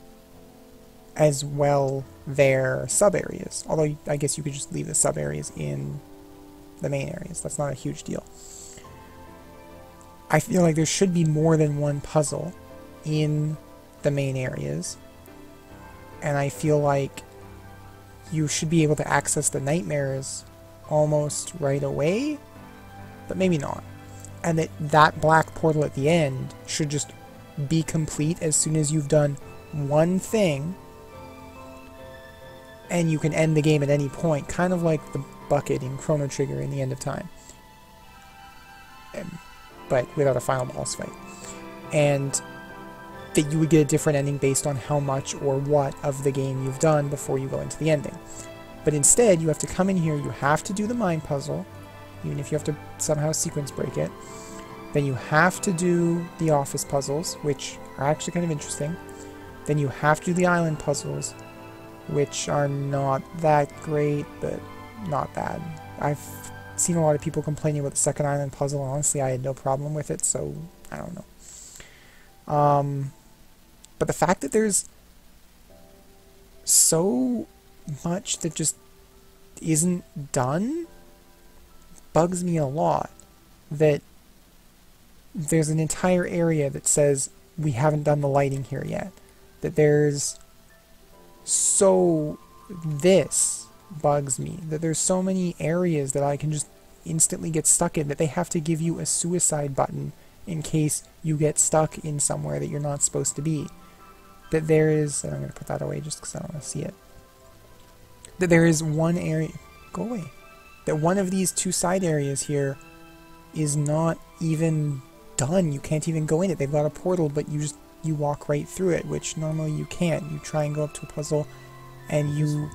as well, their sub-areas. Although, I guess you could just leave the sub-areas in the main areas. That's not a huge deal. I feel like there should be more than 1 puzzle in the main areas. And I feel like you should be able to access the nightmares almost right away, but maybe not. And that black portal at the end should just be complete as soon as you've done 1 thing, and you can end the game at any point, kind of like the bucket in Chrono Trigger in the End of Time, but without a final boss fight. And that you would get a different ending based on how much or what of the game you've done before you go into the ending. But instead, you have to come in here, you have to do the mind puzzle, even if you have to somehow sequence break it. Then you have to do the office puzzles, which are actually kind of interesting. Then you have to do the island puzzles, which are not that great, but not bad. I've seen a lot of people complaining about the second island puzzle, and honestly I had no problem with it, so I don't know. But the fact that there's so much that just isn't done bugs me a lot. That there's an entire area that says we haven't done the lighting here yet. That there's this bugs me. That there's so many areas that I can just instantly get stuck in, that they have to give you a suicide button in case you get stuck in somewhere that you're not supposed to be. That there is, and I'm going to put that away just because I don't want to see it. That there is one area, go away. That one of these two side areas here is not even done. You can't even go in it. They've got a portal, but you walk right through it, which normally you can't. You try and go up to a puzzle and you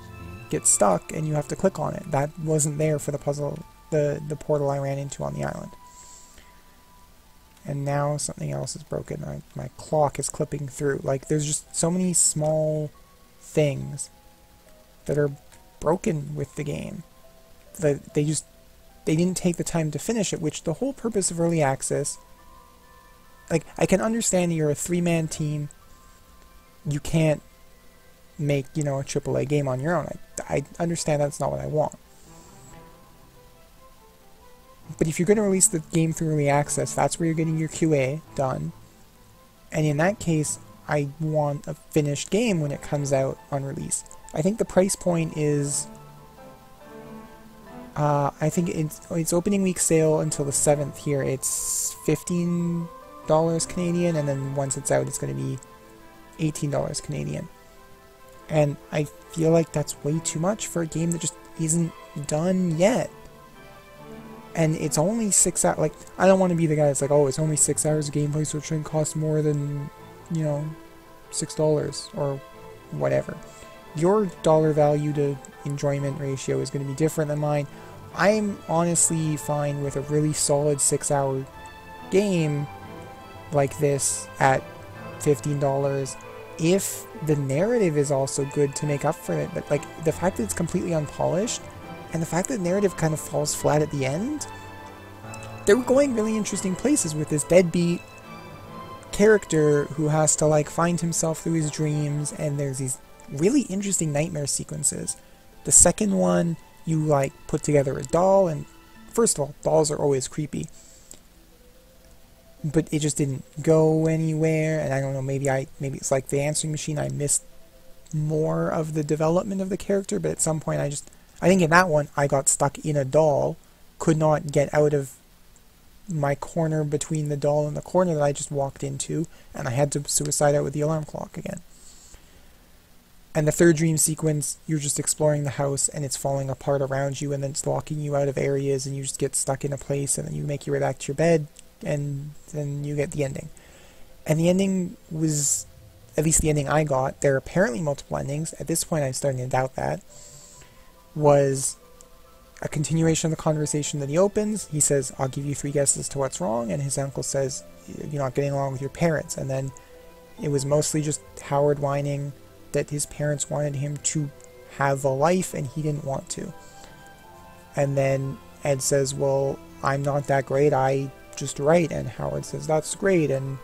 get stuck and you have to click on it. That wasn't there for the puzzle, the portal I ran into on the island. And now something else is broken. My clock is clipping through. Like, there's just so many small things that are broken with the game. That they didn't take the time to finish it, which the whole purpose of early access... Like, I can understand you're a 3-man team. You can't make, a AAA game on your own. I understand that's not what I want. But if you're going to release the game through early access, that's where you're getting your QA done. And in that case, I want a finished game when it comes out on release. I think the price point is... I think it's opening week sale until the 7th here. It's $15 Canadian, and then once it's out, it's going to be $18 Canadian. And I feel like that's way too much for a game that just isn't done yet. And it's only 6 hours. Like, I don't want to be the guy that's like, oh, it's only 6 hours of gameplay, so it shouldn't cost more than, $6 or whatever. Your dollar value to enjoyment ratio is going to be different than mine. I'm honestly fine with a really solid 6-hour game like this at $15 if the narrative is also good to make up for it. But like, the fact that it's completely unpolished and the fact that the narrative kind of falls flat at the end, they were going really interesting places with this deadbeat character who has to like find himself through his dreams, and there's these really interesting nightmare sequences. The second one, you like put together a doll, and first of all, dolls are always creepy. But it just didn't go anywhere, and I don't know, maybe it's like the answering machine, I missed more of the development of the character, but at some point I think in that one, I got stuck in a doll, could not get out of my corner between the doll and the corner that I just walked into, and I had to suicide out with the alarm clock again. And the third dream sequence, you're just exploring the house, and it's falling apart around you, and then it's locking you out of areas, and you just get stuck in a place, and then you make your way back to your bed, and then you get the ending. And the ending was, at least the ending I got, there are apparently multiple endings, at this point I'm starting to doubt that, was a continuation of the conversation that he opens. He says, I'll give you 3 guesses to what's wrong, and his uncle says, you're not getting along with your parents. And then it was mostly just Howard whining that his parents wanted him to have a life and he didn't want to. And then Ed says, well, I'm not that great, I just write. And Howard says, that's great. And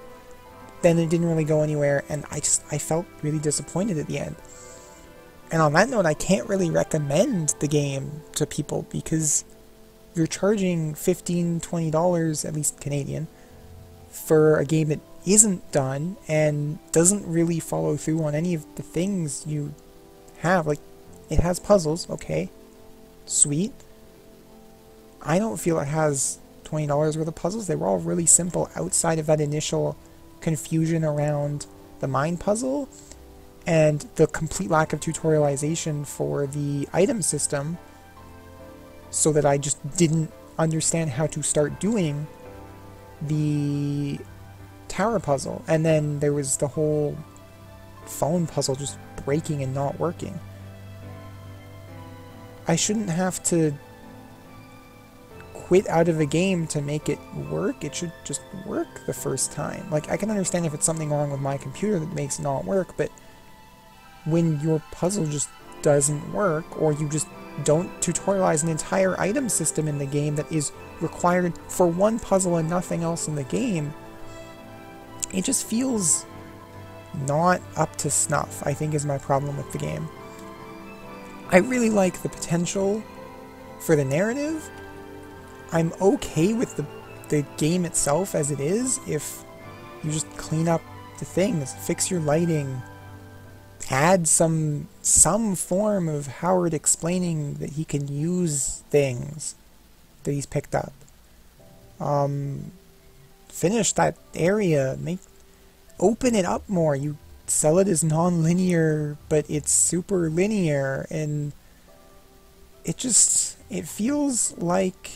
then it didn't really go anywhere, and I felt really disappointed at the end. And on that note, I can't really recommend the game to people because you're charging $15, $20, at least Canadian, for a game that isn't done and doesn't really follow through on any of the things you have. Like, it has puzzles, okay, sweet. I don't feel it has $20 worth of puzzles. They were all really simple outside of that initial confusion around the mine puzzle and the complete lack of tutorialization for the item system, so that I just didn't understand how to start doing the tower puzzle. And then there was the whole phone puzzle just breaking and not working. I shouldn't have to quit out of a game to make it work. It should just work the first time. Like, I can understand if it's something wrong with my computer that makes it not work, but when your puzzle just doesn't work, or you just don't tutorialize an entire item system in the game that is required for one puzzle and nothing else in the game, it just feels not up to snuff, I think, is my problem with the game. I really like the potential for the narrative. I'm okay with the game itself as it is if you just clean up the things, fix your lighting, add some form of Howard explaining that he can use things that he's picked up. Finish that area, open it up more. You sell it as non-linear, but it's super linear, and it feels like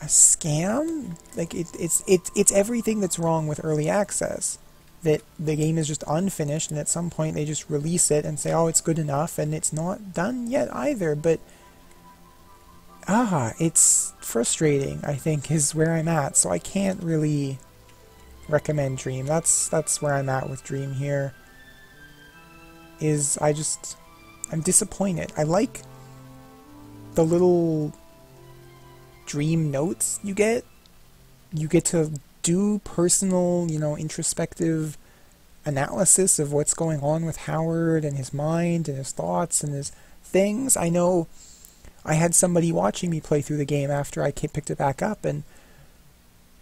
a scam. Like it's everything that's wrong with early access. That the game is just unfinished, and at some point they just release it and say, oh, it's good enough, and it's not done yet either. But it's frustrating, I think, is where I'm at. So I can't really recommend Dream. That's where I'm at with Dream here. I'm disappointed. I like the little dream notes you get. You get to do personal, introspective analysis of what's going on with Howard and his mind and his thoughts and his things. I know I had somebody watching me play through the game after I picked it back up, and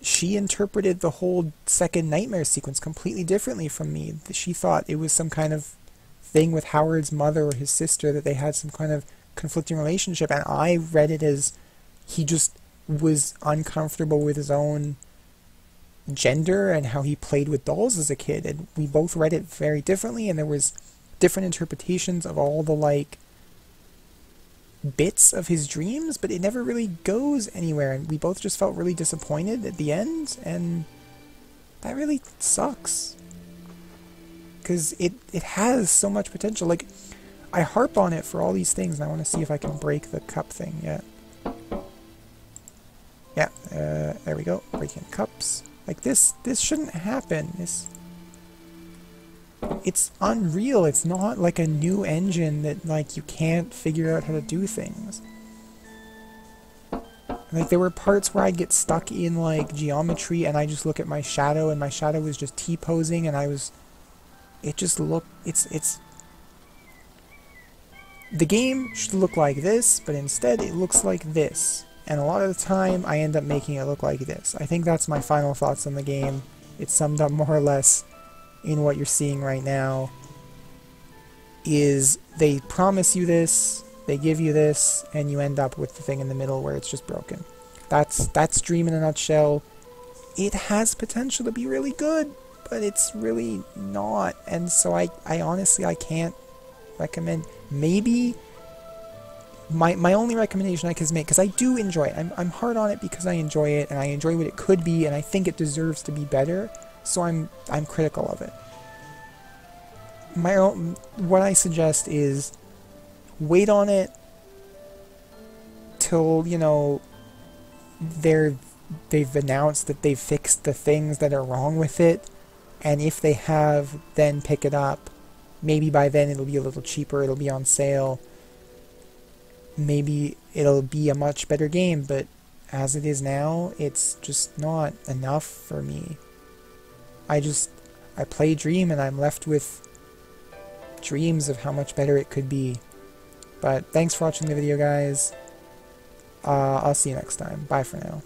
she interpreted the whole second nightmare sequence completely differently from me. She thought it was some kind of thing with Howard's mother or his sister, that they had some kind of conflicting relationship, and I read it as he just was uncomfortable with his own gender and how he played with dolls as a kid, and we both read it very differently, and there was different interpretations of all the bits of his dreams, but it never really goes anywhere, and we both just felt really disappointed at the end, and that really sucks, because it has so much potential. I harp on it for all these things, and I want to see if I can break the cup thing yet. Yeah, there we go, breaking cups. This shouldn't happen. It's unreal. It's not like a new engine that you can't figure out how to do things. There were parts where I'd get stuck in geometry, and I just look at my shadow, and my shadow was just T-posing, and the game should look like this, but instead it looks like this. And a lot of the time, I end up making it look like this. I think that's my final thoughts on the game. It's summed up more or less in what you're seeing right now. Is they promise you this, they give you this, and you end up with the thing in the middle where it's just broken. That's Dream in a nutshell. It has potential to be really good, but it's really not. And so I honestly, I can't recommend. Maybe my only recommendation I can make, because I do enjoy it. I'm hard on it because I enjoy it, and I enjoy what it could be, and I think it deserves to be better. So I'm critical of it. What I suggest is wait on it till they've announced that they've fixed the things that are wrong with it, and if they have, then pick it up. Maybe by then it'll be a little cheaper, it'll be on sale. Maybe it'll be a much better game, but as it is now, it's just not enough for me. I play Dream, and I'm left with dreams of how much better it could be. But thanks for watching the video, guys. I'll see you next time. Bye for now.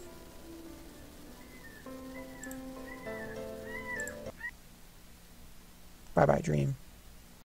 Bye-bye, Dream.